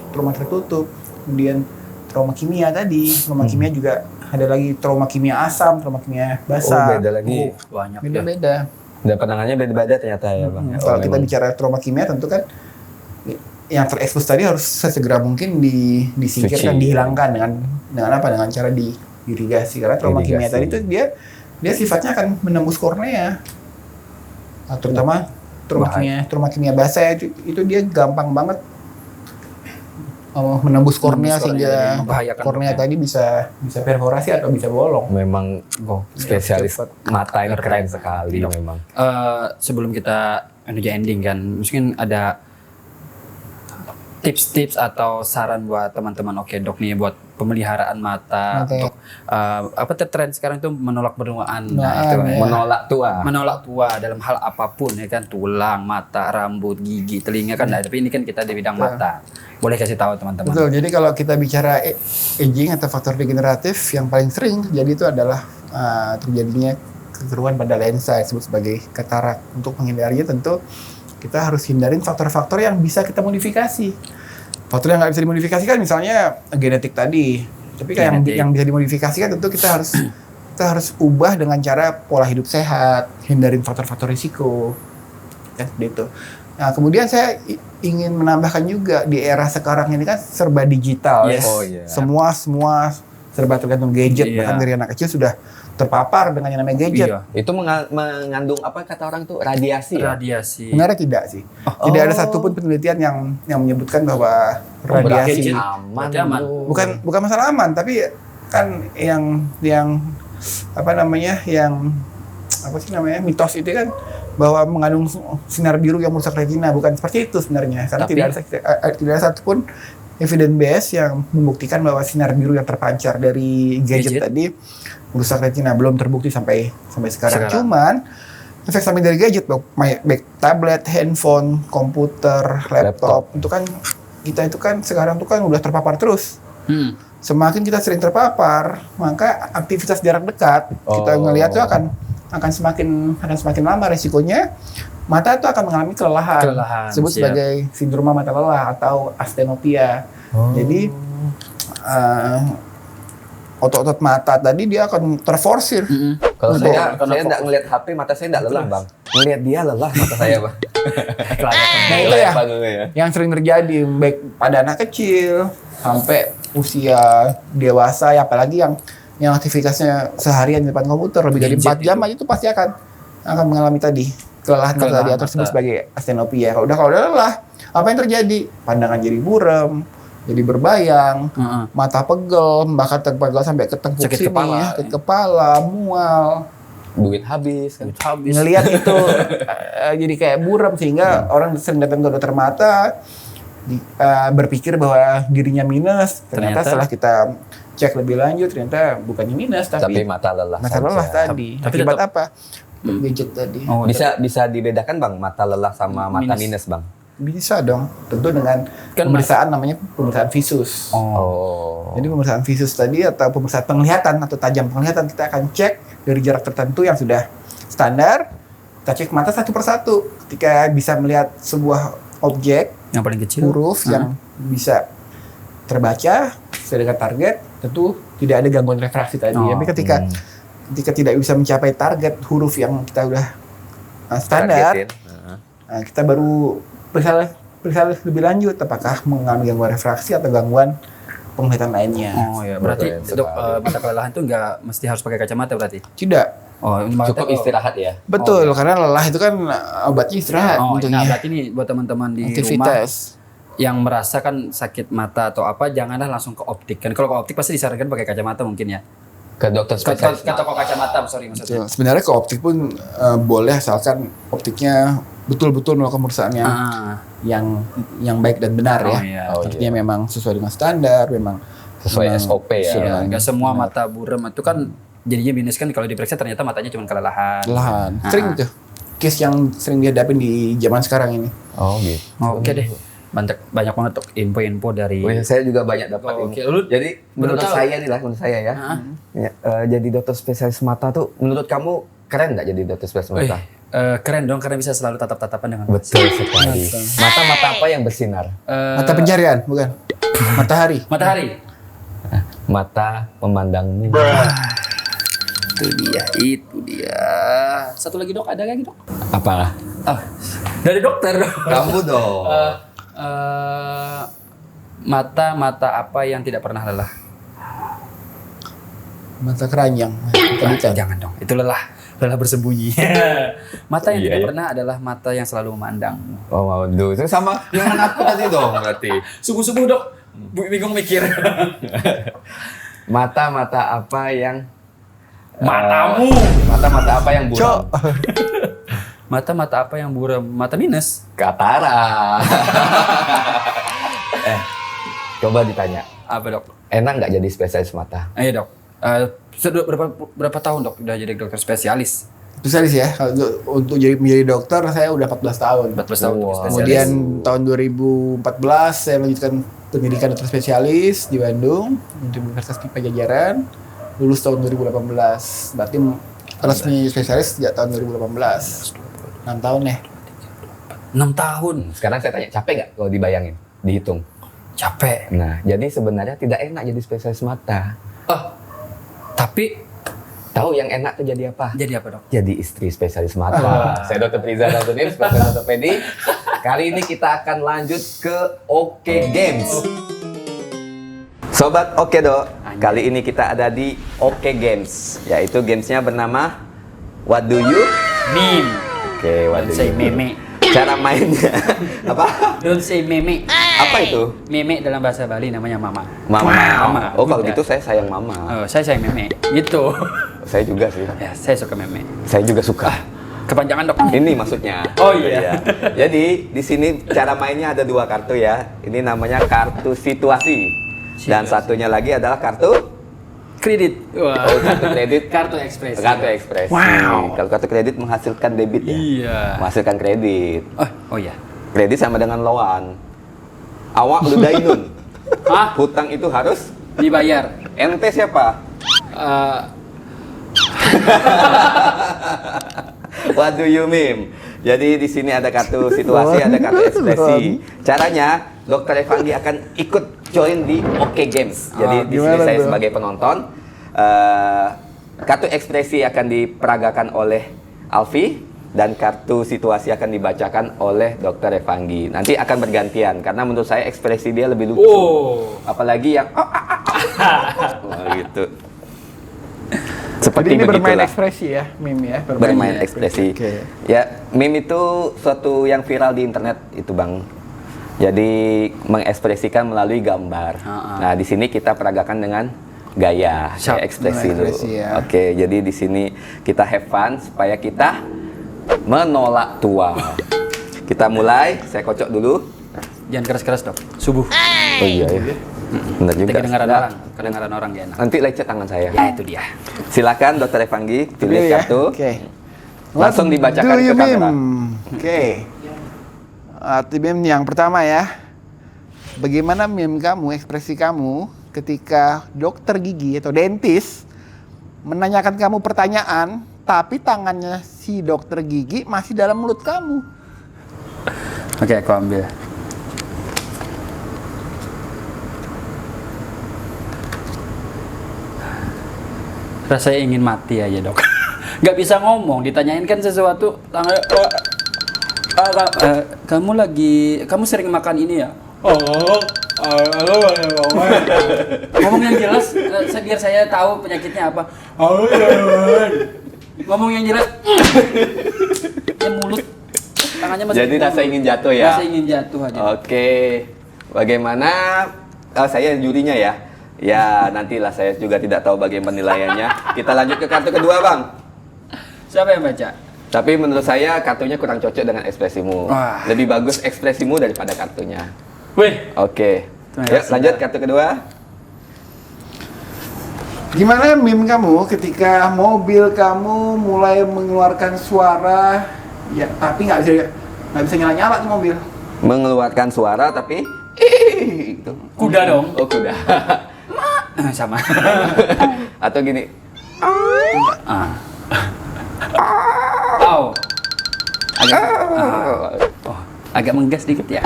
trauma tertutup, kemudian trauma kimia tadi. Trauma kimia juga ada lagi trauma kimia asam, trauma kimia Oh, basah. beda lagi. banyak ya. Beda-beda. Dan penanganannya beda-beda ternyata ya Bang. ya. Kalau Oh, kita memang. bicara trauma kimia tentu kan yang terekspos tadi harus sesegera mungkin disingkirkan, Suci. dihilangkan dengan apa? Dengan cara diirigasi. Karena trauma kimia Irigasi. tadi itu dia sifatnya akan menembus kornea. Nah, terutama trauma kimia basah itu dia gampang banget menembus kornea sehingga membahayakan kornea dok, ya. tadi bisa perforasi atau bisa bolong. Memang spesialis mata ini keren sekali memang. Sebelum kita menuju ending kan, mungkin ada tips-tips atau saran buat teman-teman Oke Dok nih buat pemeliharaan mata untuk apa tren sekarang itu menolak penuaan. Nah, itu ya. Menolak tua dalam hal apapun ya kan, tulang, mata, rambut, gigi, telinga kan. Nah, tapi ini kan kita di bidang mata. Boleh kasih tahu teman-teman. Betul. Jadi kalau kita bicara aging atau faktor degeneratif, yang paling sering terjadi itu adalah terjadinya kekeruhan pada lensa yang disebut sebagai katarak. Untuk menghindarinya tentu kita harus hindarin faktor-faktor yang bisa kita modifikasi. Faktor yang nggak bisa dimodifikasi kan misalnya genetik tadi. Tapi kan yang bisa dimodifikasi kan tentu kita harus ubah dengan cara pola hidup sehat, hindarin faktor-faktor risiko. Kan seperti itu. Nah, kemudian saya ingin menambahkan juga di era sekarang ini kan serba digital ya. Semua serba tergantung gadget. Bahkan dari anak kecil sudah terpapar dengan yang namanya gadget. Itu mengandung apa kata orang tuh radiasi. Sebenarnya tidak sih. Tidak ada satupun penelitian yang menyebutkan bahwa radiasi aman. Bukan masalah aman, tapi kan yang apa namanya mitos itu kan bahwa mengandung sinar biru yang merusak retina. Bukan seperti itu sebenarnya. Karena tidak ada satupun evidence base yang membuktikan bahwa sinar biru yang terpancar dari gadget tadi merusak retina. Belum terbukti sampai sekarang. Cuman efek samping dari gadget, baik tablet, handphone, komputer, laptop, kita itu kan sekarang tuh kan udah terpapar terus. Semakin kita sering terpapar, maka aktivitas jarak dekat kita ngelihat tuh akan semakin lama resikonya. Mata itu akan mengalami kelelahan. Disebut sebagai sindroma mata lelah atau astenopia. Jadi otot-otot mata tadi dia akan terforsir. Kalau saya nggak ngelihat HP, mata saya nggak lelah bang. Ngelihat dia lelah mata saya bang. Nah itu ya yang sering terjadi baik pada anak kecil sampai usia dewasa, ya apalagi yang aktivitasnya seharian di depan komputer lebih dari 4 jam aja itu pasti akan mengalami tadi kelelahan mata tadi atau disebut sebagai astenopia. Kalau udah lelah, apa yang terjadi? Pandangan jadi buram, jadi berbayang, mata pegel, bahkan terpegel sampai ke tengkuk sini, sakit kepala, mual, duit habis kan. Ngelihat itu jadi kayak buram sehingga orang sering datang ke dokter mata berpikir bahwa dirinya minus. Ternyata setelah kita cek lebih lanjut ternyata bukannya minus tapi mata lelah. Mata lelah tadi. Akibat apa? Gadget tadi. Bisa dibedakan bang mata lelah sama mata minus bang? Bisa dong, tentu dengan pemeriksaan namanya pemeriksaan visus. Jadi pemeriksaan visus tadi atau pemeriksaan penglihatan atau tajam penglihatan kita akan cek dari jarak tertentu yang sudah standar. Kita cek mata satu persatu. Ketika bisa melihat sebuah objek yang paling kecil, huruf yang bisa terbaca sesuai dengan target, tentu tidak ada gangguan refraksi tadi. Tapi ketika tidak bisa mencapai target huruf yang kita udah standar, kita baru periksa lebih lanjut apakah mengalami gangguan refraksi atau gangguan penglihatan lainnya. Berarti dok, mata kelelahan itu nggak mesti harus pakai kacamata berarti? Tidak. Cukup istirahat ya? Betul, karena lelah itu kan obatnya istirahat tentunya. Nah, berarti nih buat teman-teman di rumah yang merasakan sakit mata atau apa, janganlah langsung ke optik. Kan kalau ke optik pasti disarankan pakai kacamata mungkin ya? Ke dokter spesialis. Ke toko kacamata, maksudnya. Sebenarnya ke optik pun boleh asalkan optiknya betul-betul melakukan pemeriksaan yang baik dan benar ya. Artinya memang sesuai dengan standar, memang sesuai SOP ya. Nggak semua mata buram itu kan jadinya minus kan kalau diperiksa ternyata matanya cuma kelelahan. Sering tuh case yang sering dihadapin di zaman sekarang ini. Oke deh. Banyak banget tuh info-info dari. Saya juga banyak dapat info. Jadi menurut saya ya. Jadi dokter spesialis mata tuh menurut kamu keren nggak jadi dokter spesialis mata? Keren dong karena bisa selalu tatap-tatapan dengan betul sekali. Mata apa yang bersinar? Mata pencarian, bukan? Matahari. Mata memandangmu. Itu dia. Satu lagi dok, ada lagi dok? Apa? Dari dokter dok. Kamu dong. Mata apa yang tidak pernah lelah? Mata keranjang. Jangan dong, itu lelah. telah bersembunyi. Mata yang Iya, tidak ya. pernah adalah mata yang selalu memandang. Oh, waduh. Itu sama yang aku tadi dong berarti. Subuh-subuh dok, bingung mikir. Mata-mata apa yang Matamu. Mata-mata apa yang buram? Cok. Mata-mata apa yang buram? Mata minus. Katara. Coba ditanya. Apa dok? Enak nggak jadi spesialis mata? Ayo dok. Sudah berapa tahun dok udah jadi dokter spesialis? Spesialis ya. Kalau untuk jadi menjadi dokter saya udah 14 tahun. 14 tahun Wow. spesialis. Kemudian tahun 2014 saya melanjutkan pendidikan dokter spesialis di Bandung di Universitas Pajajaran. Lulus tahun 2018. Berarti resmi spesialis sejak tahun 2018. 6 tahun ya. 6 tahun. Sekarang saya tanya, capek nggak kalau dibayangin, dihitung? Capek. Nah, jadi sebenarnya tidak enak jadi spesialis mata. Tapi Tahu yang enak tuh jadi apa? jadi apa dok? Jadi istri spesialis mata. Saya Dr. Priza Nasuddin, spesialis ortopedi. Kali ini kita akan lanjut ke Oke Games. Sobat Oke Dok, kali ini kita ada di Oke Games, yaitu gamesnya bernama What Do You? Meme. Oke, What Do Don't say You? meme. Cara mainnya apa? Don't say meme. Apa itu? Meme dalam bahasa Bali namanya mama. Mama. Mama. Oh, kalau Udah. gitu saya sayang mama. Oh, saya sayang meme. Gitu. Saya juga sih. Ya, saya suka meme. Saya juga suka. Kepanjangan dok. Ini maksudnya. Oh, iya. Jadi di sini cara mainnya ada 2 kartu ya. Ini namanya kartu situasi. Dan satunya lagi adalah kartu Kredit. Wah. oh, kartu kredit. Kartu ekspresi. Kartu ekspresi. Wow. Kalau kartu kredit menghasilkan debit ya. Iya. Menghasilkan kredit. Oh iya. Kredit sama dengan loan. Awak ludainun. Hah? Hutang itu harus Dibayar. ente siapa? What do you mean? Jadi di sini ada kartu situasi, ada kartu ekspresi. Caranya, Dr. Evangi akan ikut join di Oke Games. Jadi di sini gimana saya tuh? sebagai penonton. Kartu ekspresi akan diperagakan oleh Alfi dan kartu situasi akan dibacakan oleh Dr. Evangi. Nanti akan bergantian karena menurut saya ekspresi dia lebih lucu. Oh. Apalagi yang oh, gitu. Seperti Jadi ini bermain begitulah. ekspresi ya, meme ya. Bermain ekspresi. Oke. Ya, meme itu suatu yang viral di internet itu, Bang. Jadi mengekspresikan melalui gambar. Nah, di sini kita peragakan dengan gaya, Siap. kayak ekspresi dulu. Ekspresi, ya. Oke, jadi di sini kita have fun supaya kita menolak tua. Kita mulai, saya kocok dulu. Jangan keras-keras dok. Subuh. Oh iya ya. Benar juga. Kedengaran Nah, orang. Kedengaran orang gak enak. nanti lecet tangan saya. Ya itu dia. Silakan Dr. Evangi pilih Pilih ya. kartu. Oke. Langsung dibacakan Do ke you kamera. meme? Oke. Arti meme yang pertama ya. Bagaimana meme kamu, ekspresi kamu ketika dokter gigi atau dentis menanyakan kamu pertanyaan, tapi tangannya si dokter gigi masih dalam mulut kamu? Oke, aku ambil. Rasanya ingin mati aja dok. Nggak bisa ngomong, ditanyain kan sesuatu. Kamu sering makan ini ya? Ngomong yang jelas, biar saya tahu penyakitnya apa. Ngomong yang jelas. Ya mulut, tangannya masih. Jadi di rasa mulut. ingin jatuh ya? Rasa ingin jatuh aja. Oke, bagaimana? Saya jurinya ya. Ya nantilah, saya juga tidak tahu bagaimana penilaiannya. Kita lanjut ke kartu kedua, Bang. Siapa yang baca? Tapi menurut saya kartunya kurang cocok dengan ekspresimu. Wah. Lebih bagus ekspresimu daripada kartunya. Wih, Oke. Terima Yuk, kasih, lanjut Bang. kartu kedua. Gimana meme kamu ketika mobil kamu mulai mengeluarkan suara, ya tapi nggak bisa nyala-nyala tuh mobil? Mengeluarkan suara tapi gitu. kuda dong. Oh, kuda. Sama. Atau gini. Ah. Oh. Agak menggas dikit ya.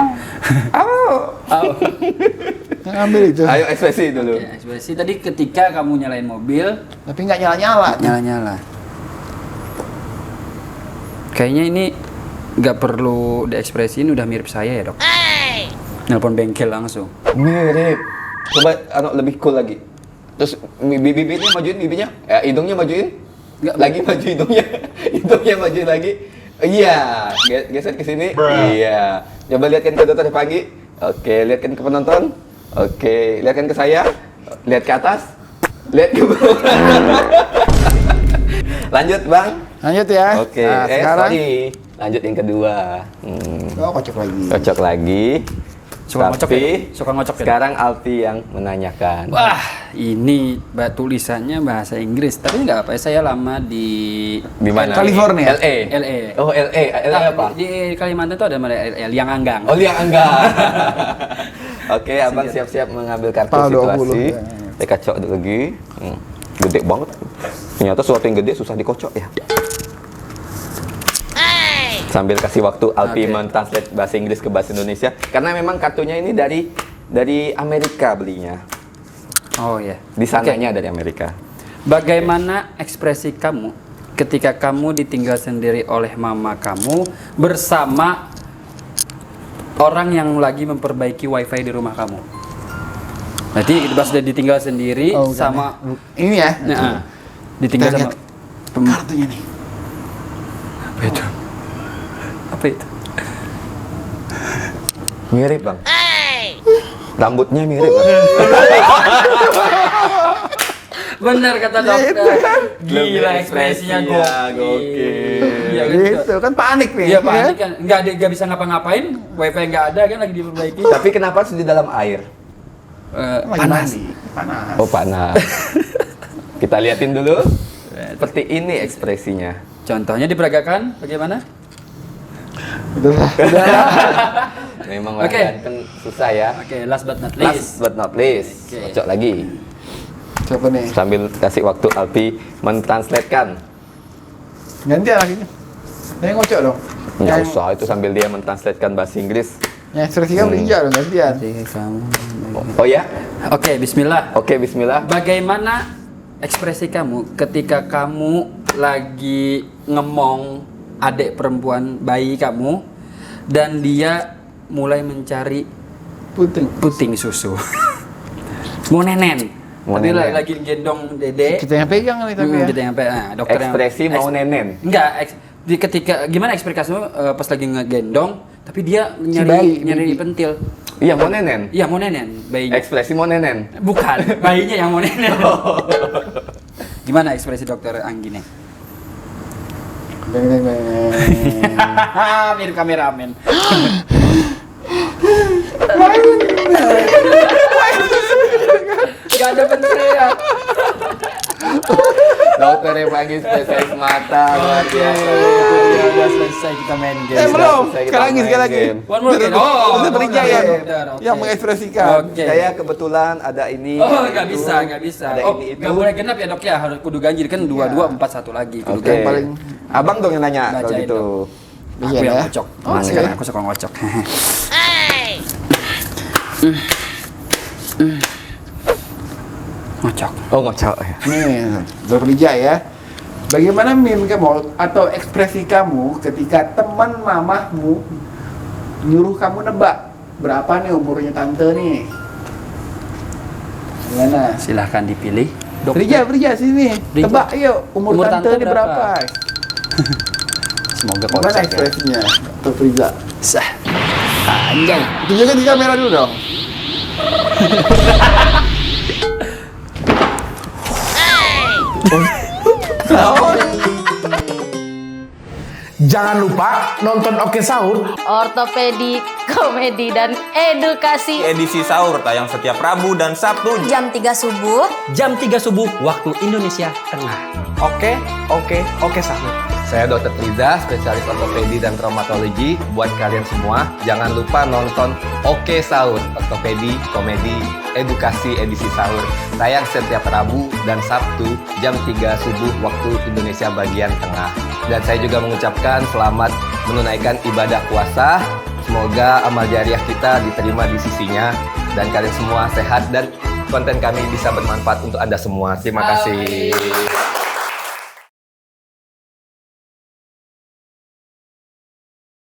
Oh. Ngambil itu. Ayo ekspresi dulu. Ya, ekspresi tadi ketika kamu nyalain mobil, Tapi nggak nyala-nyala. nyala-nyala. Kayaknya ini nggak perlu diekspresiin, udah mirip saya ya dok. Nelpon bengkel langsung. Mirip. Coba lebih cool lagi. Terus bibirnya majuin, bibirnya. Hidungnya majuin. Nggak, Lagi maju hidungnya. Hidungnya maju lagi. Iya, geser ke sini. Iya. Coba lihatkan ke dokter Pagi. Oke, lihatkan ke penonton. Oke, lihatkan ke saya. Lihat ke atas. Lihat ke bawah. Lanjut, Bang. Lanjut ya. Oke, Nah, sekarang sorry. Lanjut yang kedua. oh, kocok lagi. Cocok lagi. Suka ngocok Tapi ya? Suka ngocok ya? sekarang Alfi yang menanyakan. Wah, ini tulisannya bahasa Inggris, tapi nggak apa. Saya lama di Di mana? California. LA. LA. Oh, LA. LA apa? Di Kalimantan itu ada Liang Anggang. Oh, Liang Anggang. Oke, Abang siap-siap mengambil kartu Pal 20, situasi. ya. Saya kocok dulu lagi. Gede banget. Ternyata sesuatu yang gede susah dikocok ya. Sambil kasih waktu Alfi mentranslate bahasa Inggris ke bahasa Indonesia. Karena memang kartunya ini dari Amerika belinya. Oh ya. Di sananya dari Amerika. Bagaimana ekspresi kamu ketika kamu ditinggal sendiri oleh mama kamu bersama orang yang lagi memperbaiki wifi di rumah kamu? Berarti pas udah ditinggal sendiri Oh, sama ini ya. nah, ditinggal Kita sama lihat kartunya nih. apa itu? Apa itu? Mirip, Bang. Rambutnya mirip, Bang. Benar kata dokter. Gila ekspresinya gokil. Iya kan? Gitu kan panik nih. Iya panik kan. Nggak bisa ngapa-ngapain. Wifi nggak ada kan lagi diperbaiki. Tapi kenapa harus di dalam air? Panas. Panas. Oh, panas. Kita liatin dulu. Seperti ini ekspresinya. Contohnya diperagakan bagaimana? Udah. Memang Oke. orang ganteng susah ya. Oke, last but not Last least. but not least. Oke. Cocok lagi. Coba nih. Sambil kasih waktu Alfi mentranslatekan. Gantian lagi. Saya ngocok dong. Nggak usah, itu sambil dia mentranslatekan bahasa Inggris. Yang ekspresi kamu hijau dong gantian. Oh ya? Oke, bismillah. Oke, bismillah. Bagaimana ekspresi kamu ketika kamu lagi ngemong adik perempuan bayi kamu dan dia mulai mencari puting susu? Mau nenen. Mau Tapi nenen. lagi gendong dede. Kita yang pegang nih tapi ya. Kita yang dokter yang Ekspresi mau nenen. Enggak, ketika gimana ekspresimu pas lagi ngegendong tapi dia bayi, nyari baby. pentil. Iya, mau nenen. Iya, mau nenen bayinya. Ekspresi mau nenen. Bukan, bayinya yang mau nenen. Gimana ekspresi dokter Anggi nih? Mirip kameramen. Gak ada penterian. Dokter yang pagi spesialis mata luar biasa. Udah selesai kita main game. Belum. Selesai kita Sekali lagi, main sekali lagi. game. One more game. Oh, Dokter Wijaya dokter, oke. yang mengekspresikan. Oke. Saya kebetulan ada ini. Oh, ada nggak itu, bisa, nggak bisa. Ada Oh, ini itu. nggak boleh genap ya dok ya, harus kudu ganjil kan 2 4 1 lagi. Kudu Oke. ganjil. paling- Abang dong yang nanya kalau Bacain gitu. Aku Iya, yang ya. ngocok. Oh, Sekarang oke. aku suka ngocok. Ngocok. Oh, ngocok ya. Nih, Dokter Wijaya ya. Bagaimana meme kamu atau ekspresi kamu ketika teman mamahmu nyuruh kamu nebak berapa nih umurnya tante nih? Gimana? Silahkan dipilih. Dokter. Rija sini. Rija. Tebak yuk umur tante ini berapa? Semoga Gimana kocak ya. ekspresinya? Dokter Rija. Sah. Anjay. Tunjukkan di kamera dulu dong. Jangan lupa nonton Oke Sahur Ortopedi, komedi, dan edukasi. Edisi sahur tayang setiap Rabu dan Sabtu. Jam 3 subuh. Jam 3 subuh waktu Indonesia Tengah. Oke sahur. Saya Dr. Riza, spesialis ortopedi dan traumatologi. Buat kalian semua, jangan lupa nonton Oke Sahur, ortopedi, komedi, edukasi edisi sahur. Tayang setiap Rabu dan Sabtu jam 3 subuh waktu Indonesia bagian tengah. Dan saya juga mengucapkan selamat menunaikan ibadah puasa. Semoga amal jariah kita diterima di sisinya. Dan kalian semua sehat dan konten kami bisa bermanfaat untuk Anda semua. Terima kasih.